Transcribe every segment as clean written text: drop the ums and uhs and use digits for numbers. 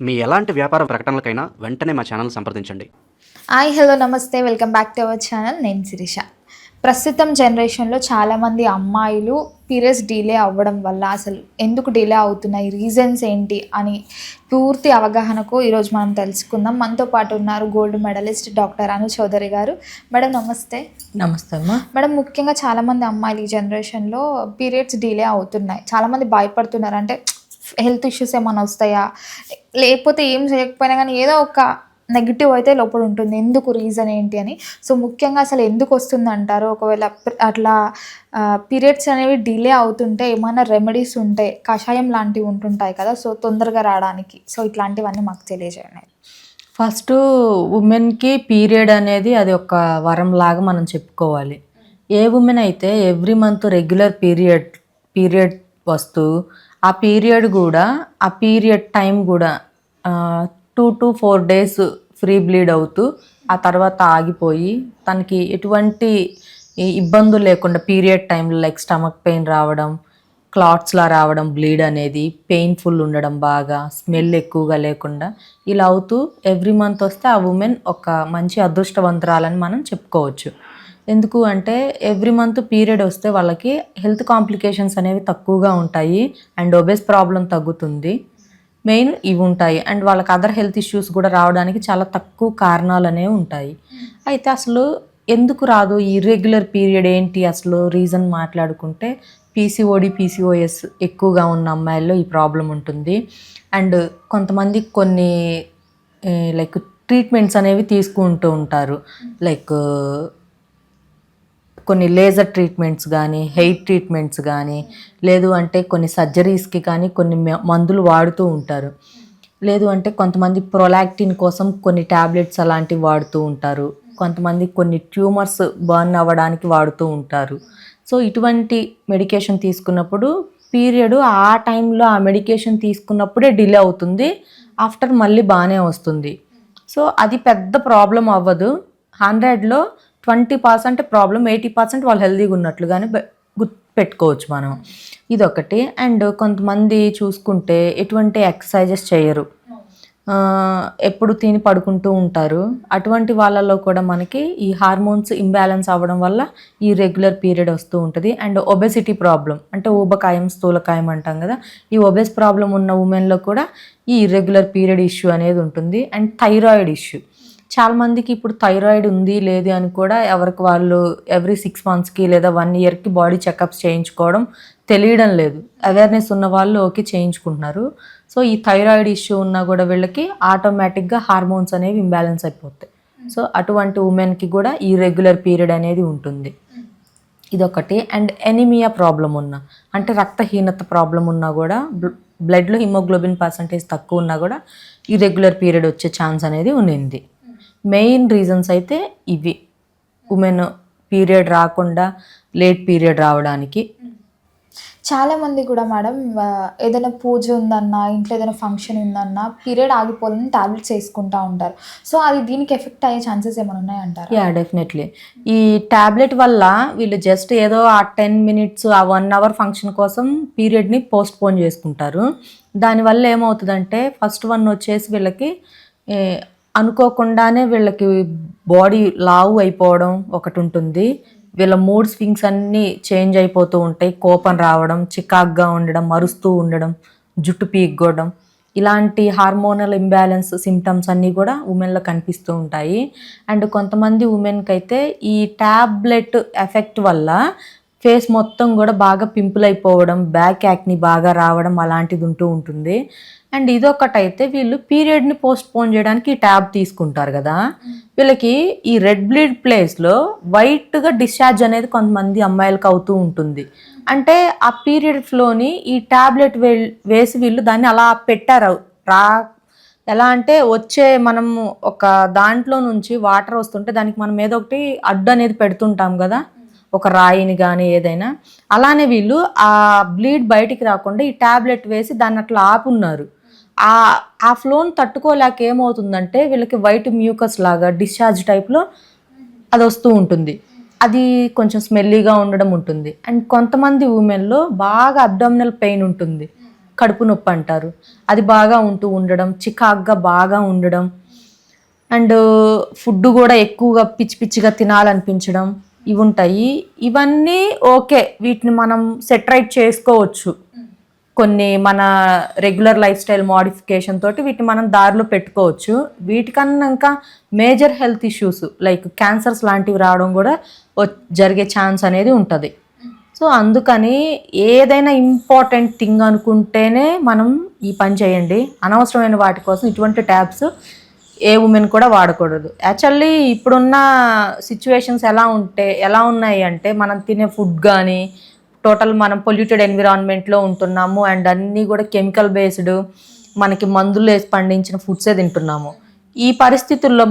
మీ ఎలాంటి వ్యాపార ప్రకటనలకైనా వెంటనే మా ఛానల్ సంప్రదించండి. హాయ్ హలో నమస్తే, welcome back to our channel. నేను శిరీష. ప్రస్తుతం జనరేషన్లో చాలామంది అమ్మాయిలు పీరియడ్స్ డిలే అవ్వడం వల్ల అసలు ఎందుకు డిలే అవుతున్నాయి, రీజన్స్ ఏంటి అని పూర్తి అవగాహనకు ఈరోజు మనం తెలుసుకుందాం. మనతో పాటు ఉన్నారు గోల్డ్ మెడలిస్ట్ డాక్టర్ అను చౌదరి గారు. మేడం నమస్తే. నమస్తే అమ్మా. మేడం, ముఖ్యంగా చాలామంది అమ్మాయిలు ఈ జనరేషన్లో పీరియడ్స్ డిలే అవుతున్నాయి. చాలామంది భయపడుతున్నారు, అంటే హెల్త్ ఇష్యూస్ ఏమైనా వస్తాయా, లేకపోతే ఏం చేయకపోయినా కానీ ఏదో ఒక నెగిటివ్ అయితే లోపల ఉంటుంది, ఎందుకు, రీజన్ ఏంటి అని. సో ముఖ్యంగా అసలు ఎందుకు వస్తుంది అంటారు? ఒకవేళ అట్లా పీరియడ్స్ అనేవి డిలే అవుతుంటే ఏమైనా రెమెడీస్ ఉంటే కషాయం లాంటివి ఉంటుంటాయి కదా, సో తొందరగా రావడానికి, సో ఇట్లాంటివన్నీ మాకు తెలియజేయండి. ఫస్ట్ ఉమెన్కి పీరియడ్ అనేది అది ఒక వరం లాగా మనం చెప్పుకోవాలి. ఏ ఉమెన్ అయితే ఎవ్రీ మంత్ రెగ్యులర్ పీరియడ్ వస్తూ ఆ పీరియడ్ కూడా ఆ పీరియడ్ టైం కూడా 2 to 4 days ఫ్రీ బ్లీడ్ అవుతూ ఆ తర్వాత ఆగిపోయి తనకి ఎటువంటి ఇబ్బందులు లేకుండా పీరియడ్ టైంలో లైక్ స్టమక్ పెయిన్ రావడం, క్లాట్స్లా రావడం, బ్లీడ్ అనేది పెయిన్ఫుల్ ఉండడం, బాగా స్మెల్ ఎక్కువగా లేకుండా ఇలా అవుతూ ఎవ్రీ మంత్ వస్తే ఆ ఉమెన్ ఒక మంచి అదృష్టవంతురాలని మనం చెప్పుకోవచ్చు. ఎందుకు అంటే ఎవ్రీ మంత్ పీరియడ్ వస్తే వాళ్ళకి హెల్త్ కాంప్లికేషన్స్ అనేవి తక్కువగా ఉంటాయి అండ్ ఒబేస్ ప్రాబ్లం తగ్గుతుంది. మెయిన్ ఇవి ఉంటాయి అండ్ వాళ్ళకి అదర్ హెల్త్ ఇష్యూస్ కూడా రావడానికి చాలా తక్కువ కారణాలు అనేవి ఉంటాయి. అయితే అసలు ఎందుకు రాదు ఈ ఇర్రెగ్యులర్ పీరియడ్ ఏంటి అసలు రీజన్ మాట్లాడుకుంటే పీసీఓఎస్ ఎక్కువగా ఉన్న అమ్మాయిల్లో ఈ ప్రాబ్లం ఉంటుంది. అండ్ కొంతమంది కొన్ని లైక్ ట్రీట్మెంట్స్ అనేవి తీసుకుంటూ ఉంటారు, లైక్ కొన్ని లేజర్ ట్రీట్మెంట్స్ కానీ, హెయిర్ ట్రీట్మెంట్స్ కానీ, లేదు అంటే కొన్ని సర్జరీస్కి కానీ కొన్ని మందులు వాడుతూ ఉంటారు. లేదు అంటే కొంతమంది ప్రొలాక్టిన్ కోసం కొన్ని ట్యాబ్లెట్స్ అలాంటివి వాడుతూ ఉంటారు. కొంతమంది కొన్ని ట్యూమర్స్ బర్న్ అవ్వడానికి వాడుతూ ఉంటారు. సో ఇటువంటి మెడికేషన్ తీసుకున్నప్పుడు పీరియడ్ ఆ టైంలో ఆ మెడికేషన్ తీసుకున్నప్పుడే డిలే అవుతుంది, ఆఫ్టర్ మళ్ళీ బాగానే వస్తుంది. సో అది పెద్ద ప్రాబ్లం అవ్వదు. 100లో 20% ప్రాబ్లం, 80% వాళ్ళు హెల్తీగా ఉన్నట్లుగానే పెట్టుకోవచ్చు మనం. ఇదొకటి. అండ్ కొంతమంది చూసుకుంటే ఎటువంటి ఎక్సర్సైజెస్ చేయరు, ఎప్పుడు తిని పడుకుంటూ ఉంటారు. అటువంటి వాళ్ళలో కూడా మనకి ఈ హార్మోన్స్ ఇంబ్యాలెన్స్ అవ్వడం వల్ల ఈ రెగ్యులర్ పీరియడ్ వస్తూ ఉంటుంది. అండ్ ఒబెసిటీ ప్రాబ్లం అంటే ఊబకాయం, స్థూలకాయం అంటాం కదా, ఈ ఒబెస్ ప్రాబ్లం ఉన్న ఉమెన్లో కూడా ఈ ఇర్రెగ్యులర్ పీరియడ్ ఇష్యూ అనేది ఉంటుంది. అండ్ థైరాయిడ్ ఇష్యూ చాలామందికి ఇప్పుడు థైరాయిడ్ ఉంది లేదు అని కూడా ఎవరికి వాళ్ళు ఎవ్రీ 6 monthsకి లేదా 1 yearకి బాడీ చెకప్స్ చేయించుకోవడం తెలియడం లేదు. అవేర్నెస్ ఉన్న వాళ్ళు ఓకే చేయించుకుంటున్నారు. సో ఈ థైరాయిడ్ ఇష్యూ ఉన్నా కూడా వీళ్ళకి ఆటోమేటిక్గా హార్మోన్స్ అనేవి ఇంబ్యాలెన్స్ అయిపోతాయి. సో అటువంటి ఉమెన్కి కూడా ఈ రెగ్యులర్ పీరియడ్ అనేది ఉంటుంది. ఇదొకటి. అండ్ ఎనిమియా ప్రాబ్లం ఉన్నా అంటే రక్తహీనత ప్రాబ్లం ఉన్నా కూడా, బ్లడ్లో హిమోగ్లోబిన్ పర్సంటేజ్ తక్కువ ఉన్నా కూడా ఈ రెగ్యులర్ పీరియడ్ వచ్చే ఛాన్స్ అనేది ఉంది. మెయిన్ రీజన్స్ అయితే ఇవి ఉమెన్ పీరియడ్ రాకుండా లేట్ పీరియడ్ రావడానికి. చాలామంది కూడా మేడం ఏదైనా పూజ ఉందన్నా, ఇంట్లో ఏదైనా ఫంక్షన్ ఉందన్నా పీరియడ్ ఆగిపోవాలని టాబ్లెట్స్ వేసుకుంటూ ఉంటారు. సో అది దీనికి ఎఫెక్ట్ అయ్యే ఛాన్సెస్ ఏమైనా ఉన్నాయంటారు? డెఫినెట్లీ. ఈ ట్యాబ్లెట్ వల్ల వీళ్ళు జస్ట్ ఏదో ఆ 10 minutes ఆ 1 hour ఫంక్షన్ కోసం పీరియడ్ని పోస్ట్పోన్ చేసుకుంటారు. దానివల్ల ఏమవుతుందంటే ఫస్ట్ వన్ వచ్చేసి వీళ్ళకి అనుకోకుండానే వీళ్ళకి బాడీ లావు అయిపోవడం ఒకటి ఉంటుంది. వీళ్ళ మూడ్ స్వింగ్స్ అన్నీ చేంజ్ అయిపోతూ ఉంటాయి. కోపం రావడం, చికాగ్గా ఉండడం, మరుస్తూ ఉండడం, జుట్టు పీక్కోవడం, ఇలాంటి హార్మోనల్ ఇంబ్యాలెన్స్ సిమ్టమ్స్ అన్నీ కూడా ఉమెన్లో కనిపిస్తూ ఉంటాయి. అండ్ కొంతమంది ఉమెన్కి అయితే ఈ ట్యాబ్లెట్ ఎఫెక్ట్ వల్ల ఫేస్ మొత్తం కూడా బాగా పింపుల్ అయిపోవడం, బ్యాక్ యాక్ని బాగా రావడం అలాంటిది ఉంటూ ఉంటుంది. అండ్ ఇదొకటైతే వీళ్ళు పీరియడ్ని పోస్ట్పోన్ చేయడానికి ఈ ట్యాబ్ తీసుకుంటారు కదా, వీళ్ళకి ఈ రెడ్ బ్లీడ్ ప్లేస్లో వైట్గా డిశ్చార్జ్ అనేది కొంతమంది అమ్మాయిలకు అవుతూ ఉంటుంది. అంటే ఆ పీరియడ్ ఫ్లోని ఈ ట్యాబ్లెట్ వేసి వీళ్ళు దాన్ని అలా పెట్టారు. ఎలా అంటే వచ్చే మనం ఒక దాంట్లో నుంచి వాటర్ వస్తుంటే దానికి మనం ఏదో ఒకటి అడ్డు అనేది పెడుతుంటాం కదా, ఒక రాయిని కానీ ఏదైనా, అలానే వీళ్ళు ఆ బ్లీడ్ బయటికి రాకుండా ఈ ట్యాబ్లెట్ వేసి దాన్ని అట్లా ఆపున్నారు. ఆ ఫ్లోని తట్టుకోలేక ఏమవుతుందంటే వీళ్ళకి వైట్ మ్యూకస్ లాగా డిశ్చార్జ్ టైప్లో అది వస్తూ ఉంటుంది. అది కొంచెం స్మెల్లీగా ఉండడం ఉంటుంది. అండ్ కొంతమంది ఉమెన్లో బాగా అబ్డామినల్ పెయిన్ ఉంటుంది. కడుపు నొప్పి అంటారు, అది బాగా ఉంటూ ఉండడం, చికాగ్గా బాగా ఉండడం, అండ్ ఫుడ్ కూడా ఎక్కువగా పిచ్చి పిచ్చిగా తినాలనిపించడం, ఇవి ఉంటాయి. ఇవన్నీ ఓకే, వీటిని మనం సెటరైట్ చేసుకోవచ్చు. కొన్ని మన రెగ్యులర్ లైఫ్ స్టైల్ మోడిఫికేషన్ తోటి వీటిని మనం దారిలో పెట్టుకోవచ్చు. వీటికన్నా ఇంకా major health issues like cancers లాంటివి రావడం కూడా జరిగే ఛాన్స్ అనేది ఉంటుంది. సో అందుకని ఏదైనా ఇంపార్టెంట్ థింగ్ అనుకుంటేనే మనం ఈ పని చేయండి. అనవసరమైన వాటి కోసం ఇటువంటి ట్యాబ్స్ ఏ ఉమెన్ కూడా వాడకూడదు. యాక్చువల్లీ ఇప్పుడున్న సిచ్యువేషన్స్ ఎలా ఉన్నాయి అంటే, మనం తినే ఫుడ్ కానీ టోటల్ మనం పొల్యూటెడ్ ఎన్విరాన్మెంట్లో ఉంటున్నాము అండ్ అన్నీ కూడా కెమికల్ బేస్డ్, మనకి మందులు వేసి పండించిన ఫుడ్సే తింటున్నాము. ఈ పరిస్థితుల్లో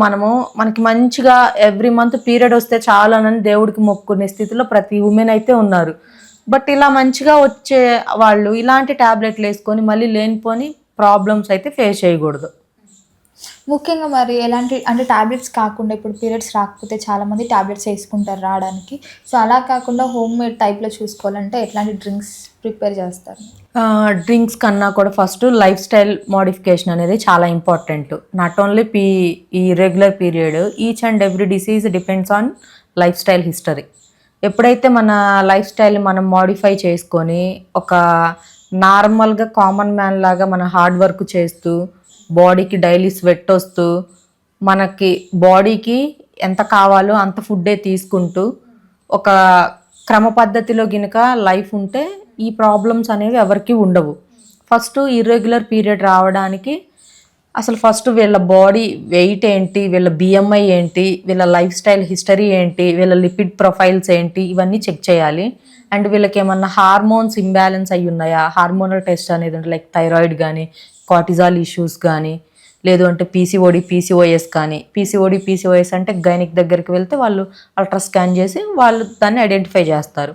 మనకి మంచిగా ఎవ్రీ మంత్ పీరియడ్ వస్తే చాలనని దేవుడికి మొక్కుకునే స్థితిలో ప్రతి ఉమెన్ అయితే ఉన్నారు. బట్ ఇలా మంచిగా వచ్చే వాళ్ళు ఇలాంటి ట్యాబ్లెట్లు వేసుకొని మళ్ళీ లేనిపోని ప్రాబ్లమ్స్ అయితే ఫేస్ చేయకూడదు. ముఖ్యంగా మరి ఎలాంటి అంటే టాబ్లెట్స్ కాకుండా, ఇప్పుడు పీరియడ్స్ రాకపోతే చాలామంది టాబ్లెట్స్ వేసుకుంటారు రావడానికి. సో అలా కాకుండా హోమ్ మేడ్ టైప్లో చూసుకోవాలంటే ఎట్లాంటి డ్రింక్స్ ప్రిపేర్ చేస్తారు? డ్రింక్స్ కన్నా కూడా ఫస్ట్ లైఫ్ స్టైల్ మోడిఫికేషన్ అనేది చాలా ఇంపార్టెంట్. నాట్ ఓన్లీ ఈ regular period, each and every disease depends on life style history. ఎప్పుడైతే మన లైఫ్ స్టైల్ని మనం మోడిఫై చేసుకొని ఒక నార్మల్గా కామన్ మ్యాన్ లాగా మన హార్డ్ వర్క్ చేస్తూ, బాడీకి డైలీ స్వెట్ వస్తూ, మనకి బాడీకి ఎంత కావాలో అంత ఫుడ్డే తీసుకుంటూ ఒక క్రమ పద్ధతిలో గినక లైఫ్ ఉంటే ఈ ప్రాబ్లమ్స్ అనేవి ఎవరికి ఉండవు. ఫస్ట్ ఇర్రెగ్యులర్ పీరియడ్ రావడానికి అసలు ఫస్ట్ వీళ్ళ బాడీ వెయిట్ ఏంటి, వీళ్ళ బిఎంఐ ఏంటి, వీళ్ళ లైఫ్ స్టైల్ హిస్టరీ ఏంటి, వీళ్ళ లిపిడ్ ప్రొఫైల్స్ ఏంటి, ఇవన్నీ చెక్ చేయాలి. అండ్ వీళ్ళకి ఏమన్నా హార్మోన్స్ ఇంబ్యాలెన్స్ అయ్యి ఉన్నాయా, హార్మోనల్ టెస్ట్ అనేది ఉంటుంది, లైక్ థైరాయిడ్ కానీ కార్టిజాల్ ఇష్యూస్ కానీ, లేదు అంటే పీసీఓఎస్ కానీ. పీసీఓఎస్ అంటే గైనిక్ దగ్గరికి వెళ్తే వాళ్ళు అల్ట్రా స్కాన్ చేసి వాళ్ళు దాన్ని ఐడెంటిఫై చేస్తారు.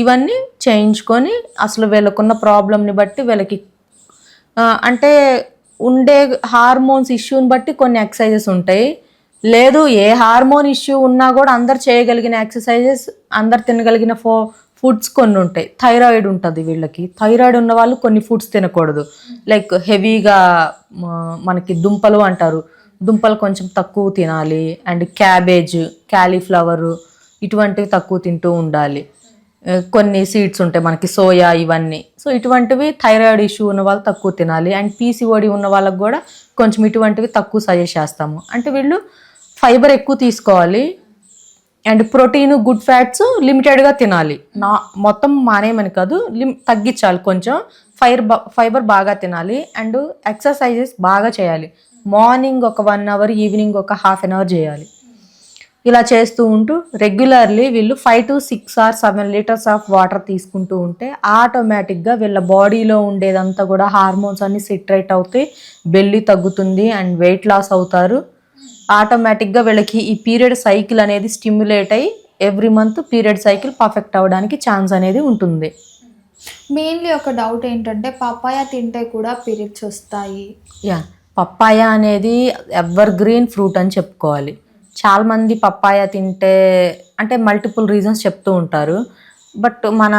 ఇవన్నీ చేయించుకొని అసలు వీళ్ళకున్న ప్రాబ్లమ్ని బట్టి వీళ్ళకి అంటే ఉండే హార్మోన్స్ ఇష్యూని బట్టి కొన్ని ఎక్సర్సైజెస్ ఉంటాయి. లేదు ఏ హార్మోన్ ఇష్యూ ఉన్నా కూడా అందరు చేయగలిగిన ఎక్సర్సైజెస్, అందరు తినగలిగిన ఫుడ్స్ కొన్ని ఉంటాయి. థైరాయిడ్ ఉంటుంది వీళ్ళకి, థైరాయిడ్ ఉన్న వాళ్ళు కొన్ని ఫుడ్స్ తినకూడదు. లైక్ హెవీగా మనకి దుంపలు అంటారు, దుంపలు కొంచెం తక్కువ తినాలి. అండ్ క్యాబేజ్, క్యాలీఫ్లవరు ఇటువంటివి తక్కువ తింటూ ఉండాలి. కొన్ని సీడ్స్ ఉంటాయి మనకి, సోయా, ఇవన్నీ. సో ఇటువంటివి థైరాయిడ్ ఇష్యూ ఉన్న వాళ్ళు తక్కువ తినాలి. అండ్ పీసీఓడి ఉన్న వాళ్ళకి కూడా కొంచెం ఇటువంటివి తక్కువ సజెస్ట్ చేస్తాము. అంటే వీళ్ళు ఫైబర్ ఎక్కువ తీసుకోవాలి అండ్ ప్రోటీన్, గుడ్ ఫ్యాట్స్ లిమిటెడ్గా తినాలి. మొత్తం మానేయమని కాదు, తగ్గించాలి కొంచెం. ఫైబర్ బాగా తినాలి అండ్ ఎక్సర్సైజెస్ బాగా చేయాలి. మార్నింగ్ ఒక 1 hour, ఈవినింగ్ ఒక 1/2 hour చేయాలి. ఇలా చేస్తూ ఉంటూ రెగ్యులర్లీ వీళ్ళు 5 to 6 or 7 liters of water తీసుకుంటూ ఉంటే ఆటోమేటిక్గా వీళ్ళ బాడీలో ఉండేదంతా కూడా హార్మోన్స్ అన్ని సెటరేట్ అవుతాయి, బెల్లి తగ్గుతుంది అండ్ వెయిట్ లాస్ అవుతారు. ఆటోమేటిక్గా వీళ్ళకి ఈ పీరియడ్ సైకిల్ అనేది స్టిమ్యులేట్ అయ్యి every month period cycle perfect అవ్వడానికి ఛాన్స్ అనేది ఉంటుంది. మెయిన్లీ ఒక డౌట్ ఏంటంటే, పపాయ తింటే కూడా పీరియడ్స్ వస్తాయి. పప్పాయ అనేది ఎవర్ గ్రీన్ ఫ్రూట్ అని చెప్పుకోవాలి. చాలామంది పప్పాయ తింటే అంటే మల్టిపుల్ రీజన్స్ చెప్తూ ఉంటారు. బట్ మన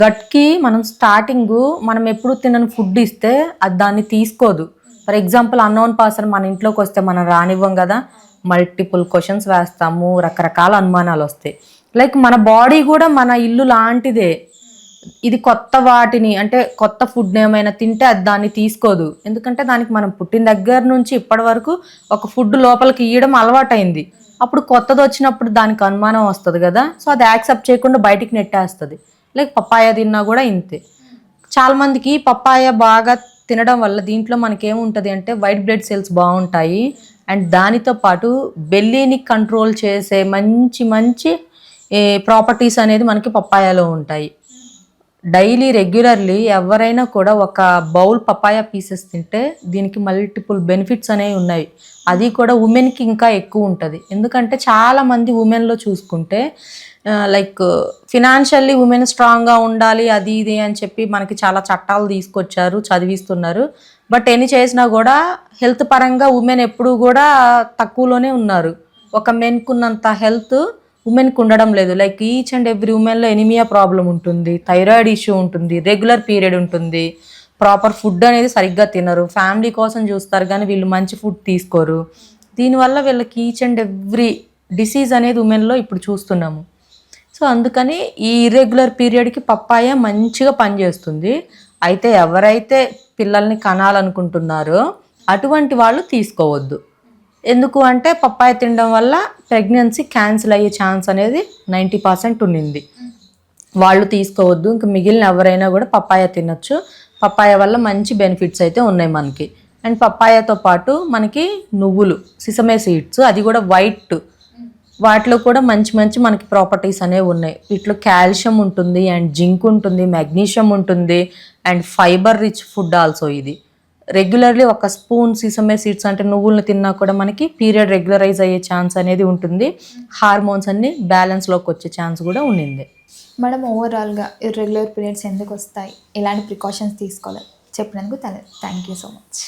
గట్కి మనం ఎప్పుడు తినని ఫుడ్ ఇస్తే అది దాన్ని తీసుకోదు. ఫర్ ఎగ్జాంపుల్ అన్నోన్ పర్సన్ మన ఇంట్లోకి వస్తే మనం రానివ్వం కదా, మల్టిపుల్ క్వశ్చన్స్ వేస్తాము, రకరకాల అనుమానాలు వస్తాయి. లైక్ మన బాడీ కూడా మన ఇల్లు లాంటిదే. ఇది కొత్త ఫుడ్ ఏమైనా తింటే అది దాన్ని తీసుకోదు. ఎందుకంటే దానికి మనం పుట్టిన దగ్గర నుంచి ఇప్పటి వరకు ఒక ఫుడ్ లోపలికి ఇయ్యడం అలవాటైంది. అప్పుడు కొత్తది వచ్చినప్పుడు దానికి అనుమానం వస్తుంది కదా, సో అది యాక్సెప్ట్ చేయకుండా బయటికి నెట్టేస్తుంది. లైక్ పప్పాయ తిన్నా కూడా ఇంతే. చాలామందికి పప్పాయ బాగా తినడం వల్ల దీంట్లో మనకేముంటుంది అంటే వైట్ బ్లడ్ సెల్స్ బాగుంటాయి అండ్ దానితో పాటు బెల్లీని కంట్రోల్ చేసే మంచి ప్రాపర్టీస్ అనేది మనకి పప్పాయలో ఉంటాయి. డైలీ రెగ్యులర్లీ ఎవరైనా కూడా ఒక బౌల్ పపాయ పీసెస్ తింటే దీనికి మల్టిపుల్ బెనిఫిట్స్ అనేవి ఉన్నాయి. అది కూడా ఉమెన్కి ఇంకా ఎక్కువ ఉంటుంది. ఎందుకంటే చాలామంది ఉమెన్లో చూసుకుంటే లైక్ ఫినాన్షియల్లీ ఉమెన్ స్ట్రాంగ్గా ఉండాలి అది ఇది అని చెప్పి మనకి చాలా చట్టాలు తీసుకొచ్చారు, చదివిస్తున్నారు. బట్ ఎన్ని చేసినా కూడా హెల్త్ పరంగా ఉమెన్ ఎప్పుడు కూడా తక్కువలోనే ఉన్నారు. ఒక మెన్కు ఉన్నంత హెల్త్ ఉమెన్కి ఉండడం లేదు. లైక్ ఈచ్ అండ్ ఎవ్రీ ఉమెన్లో ఎనిమియా ప్రాబ్లం ఉంటుంది, థైరాయిడ్ ఇష్యూ ఉంటుంది, రెగ్యులర్ పీరియడ్ ఉంటుంది, ప్రాపర్ ఫుడ్ అనేది సరిగ్గా తినరు, ఫ్యామిలీ కోసం చూస్తారు కానీ వీళ్ళు మంచి ఫుడ్ తీసుకోరు. దీనివల్ల వీళ్ళకి ఈచ్ అండ్ ఎవ్రీ డిసీజ్ అనేది ఉమెన్లో ఇప్పుడు చూస్తున్నాము. సో అందుకని ఈ ఇర్రెగ్యులర్ పీరియడ్కి పప్పాయ మంచిగా పనిచేస్తుంది. అయితే ఎవరైతే పిల్లల్ని కనాలనుకుంటున్నారో అటువంటి వాళ్ళు తీసుకోవద్దు. ఎందుకు అంటే పప్పాయ తినడం వల్ల ప్రెగ్నెన్సీ క్యాన్సిల్ అయ్యే ఛాన్స్ అనేది 90% ఉండింది. వాళ్ళు తీసుకోవద్దు. ఇంకా మిగిలిన ఎవరైనా కూడా పప్పాయ తినొచ్చు. పప్పాయ వల్ల మంచి బెనిఫిట్స్ అయితే ఉన్నాయి మనకి. అండ్ పప్పాయతో పాటు మనకి నువ్వులు, సిసమే సీడ్స్, అది కూడా వైట్, వాటిలో కూడా మంచి మంచి మనకి ప్రాపర్టీస్ అనేవి ఉన్నాయి. వీటిలో కాల్షియం ఉంటుంది, అండ్ జింక్ ఉంటుంది, మెగ్నీషియం ఉంటుంది, and fibre rich food also. ఇది రెగ్యులర్లీ ఒక స్పూన్ సిసమే సీడ్స్ అంటే నువ్వులను తిన్నా కూడా మనకి పీరియడ్ రెగ్యులరైజ్ అయ్యే ఛాన్స్ అనేది ఉంటుంది. హార్మోన్స్ అన్ని బ్యాలెన్స్లోకి వచ్చే ఛాన్స్ కూడా ఉండింది. మేడం, ఓవరాల్గా ఇర్రెగ్యులర్ పీరియడ్స్ ఎందుకు వస్తాయి, ఎలాంటి ప్రికాషన్స్ తీసుకోవాలి చెప్పినందుకు థ్యాంక్ యూ సో మచ్.